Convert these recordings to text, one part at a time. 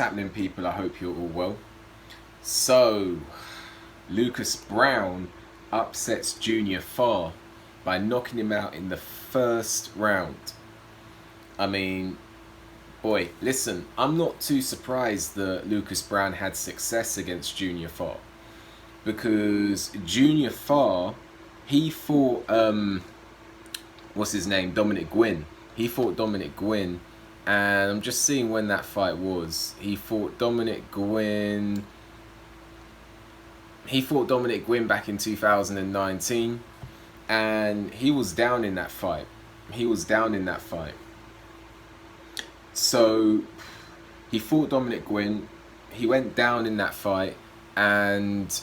happening, people? I hope you're all well. So, Lucas Browne upsets Junior Farr by knocking him out in the first round. I mean, boy, listen, I'm not too surprised that Lucas Browne had success against Junior Farr, because Junior Farr, he fought what's his name, Dominic Gwynn. He fought Dominic Gwynn, and I'm just seeing when that fight was. He fought Dominic Gwynn back in 2019, and he was down in that fight. So he fought Dominic Gwynn, he went down in that fight, and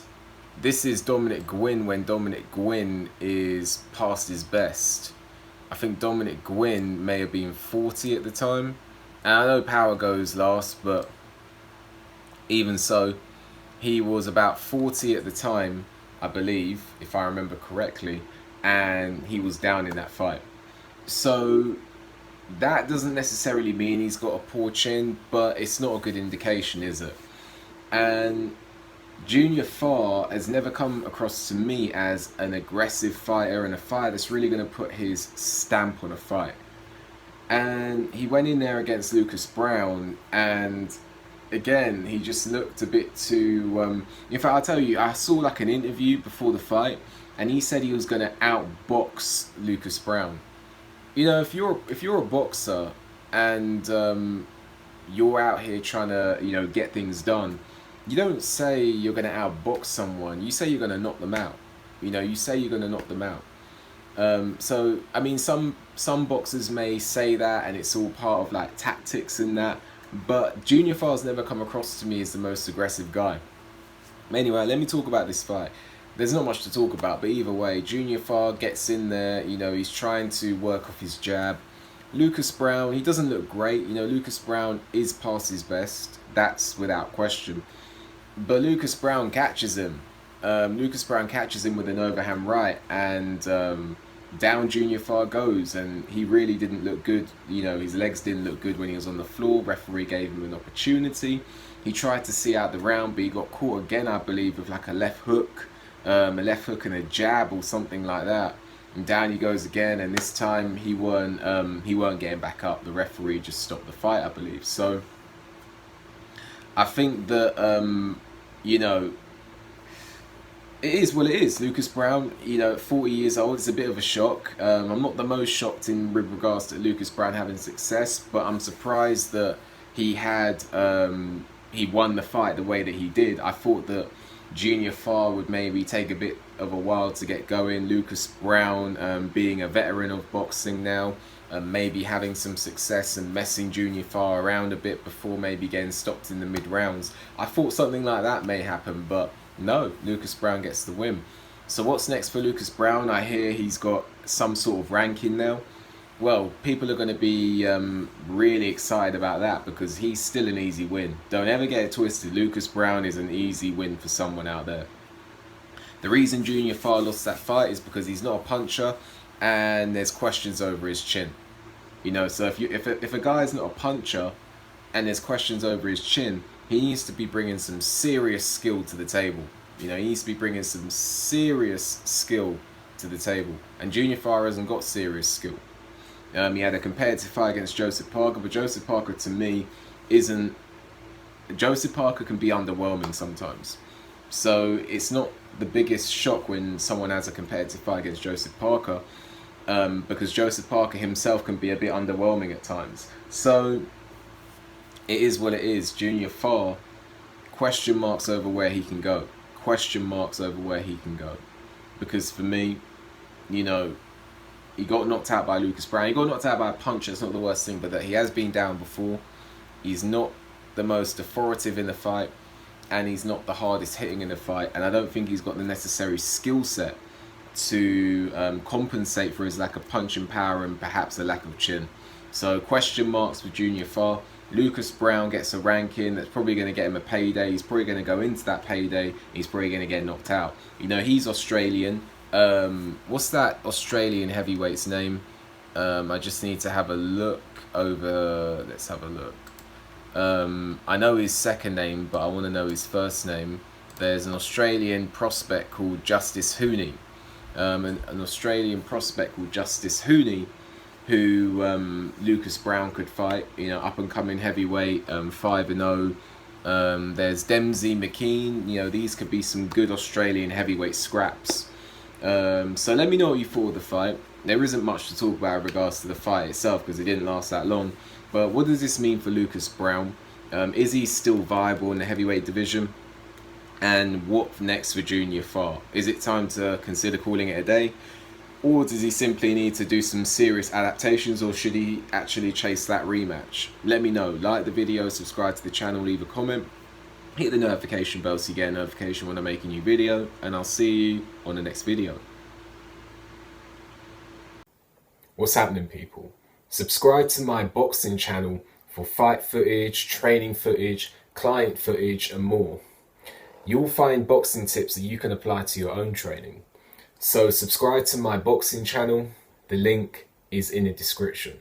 this is Dominic Gwynn when Dominic Gwynn is past his best. I think Dominic Gwynn may have been 40 at the time, and I know power goes last, but even so, he was about 40 at the time, I believe, if I remember correctly, and he was down in that fight. So that doesn't necessarily mean he's got a poor chin, but it's not a good indication, is it? And Junior Farr has never come across to me as an aggressive fighter and a fighter that's really going to put his stamp on a fight. And he went in there against Lucas Browne, and again, he just looked a bit too... in fact, I'll tell you, I saw like an interview before the fight, and he said he was going to outbox Lucas Browne. You know, if you're a boxer and you're out here trying to, you know, get things done, you don't say you're going to outbox someone. You say you're going to knock them out. You know, you say you're going to knock them out. So, I mean, some boxers may say that, and it's all part of like tactics and that. But Junior Farr's never come across to me as the most aggressive guy. Anyway, let me talk about this fight. There's not much to talk about, but either way, Junior Farr gets in there. You know, he's trying to work off his jab. Lucas Browne, he doesn't look great. You know, Lucas Browne is past his best. That's without question. But Lucas Browne catches him. Lucas Browne catches him with an overhand right, and down Junior Farr goes, and he really didn't look good. You know, his legs didn't look good when he was on the floor. Referee gave him an opportunity. He tried to see out the round, but he got caught again, I believe, with like a left hook and a jab or something like that. And down he goes again, and this time he weren't getting back up. The referee just stopped the fight, I believe. So I think that you know, it is what it is. Lucas Browne, you know, 40 years old, it's a bit of a shock. I'm not the most shocked with regards to Lucas Browne having success, but I'm surprised that he won the fight the way that he did. I thought that Junior Farr would maybe take a bit of a while to get going. Lucas Browne, being a veteran of boxing now, maybe having some success and messing Junior Farr around a bit before maybe getting stopped in the mid-rounds. I thought something like that may happen, but no, Lucas Browne gets the win. So what's next for Lucas Browne? I hear he's got some sort of ranking now. Well, people are going to be really excited about that, because he's still an easy win. Don't ever get it twisted. Lucas Browne is an easy win for someone out there. The reason Junior Farr lost that fight is because he's not a puncher, and there's questions over his chin. You know, so if a guy's not a puncher and there's questions over his chin, he needs to be bringing some serious skill to the table. You know, he needs to be bringing some serious skill to the table. And Junior Farr hasn't got serious skill. He had a competitive fight against Joseph Parker, but Joseph Parker, to me, isn't... Joseph Parker can be underwhelming sometimes. So it's not the biggest shock when someone has a competitive fight against Joseph Parker, because Joseph Parker himself can be a bit underwhelming at times. So it is what it is. Junior Farr, question marks over where he can go. Question marks over where he can go. Because for me, you know, he got knocked out by Lucas Browne. He got knocked out by a punch. It's not the worst thing, but that he has been down before. He's not the most authoritative in the fight, and he's not the hardest hitting in the fight. And I don't think he's got the necessary skill set to compensate for his lack of punching power and perhaps a lack of chin. So question marks for Junior Farr. Lucas Browne gets a ranking that's probably going to get him a payday. He's probably going to go into that payday. He's probably going to get knocked out. You know, he's Australian. What's that Australian heavyweight's name? I just need to have a look over. Let's have a look. I know his second name, but I want to know his first name. There's an Australian prospect called Justice Hooney. An Australian prospect called Justice Hooney, who Lucas Browne could fight. You know, up and coming heavyweight, 5-0. There's Dempsey, McKean. You know, these could be some good Australian heavyweight scraps. So let me know what you thought of the fight. There isn't much to talk about in regards to the fight itself because it didn't last that long. But what does this mean for Lucas Browne? Is he still viable in the heavyweight division? And what next for Junior Farr? Is it time to consider calling it a day? Or does he simply need to do some serious adaptations, or should he actually chase that rematch? Let me know. Like the video, subscribe to the channel, leave a comment. Hit the notification bell so you get a notification when I make a new video. And I'll see you on the next video. What's happening, people? Subscribe to my boxing channel for fight footage, training footage, client footage and more. You'll find boxing tips that you can apply to your own training. So subscribe to my boxing channel. The link is in the description.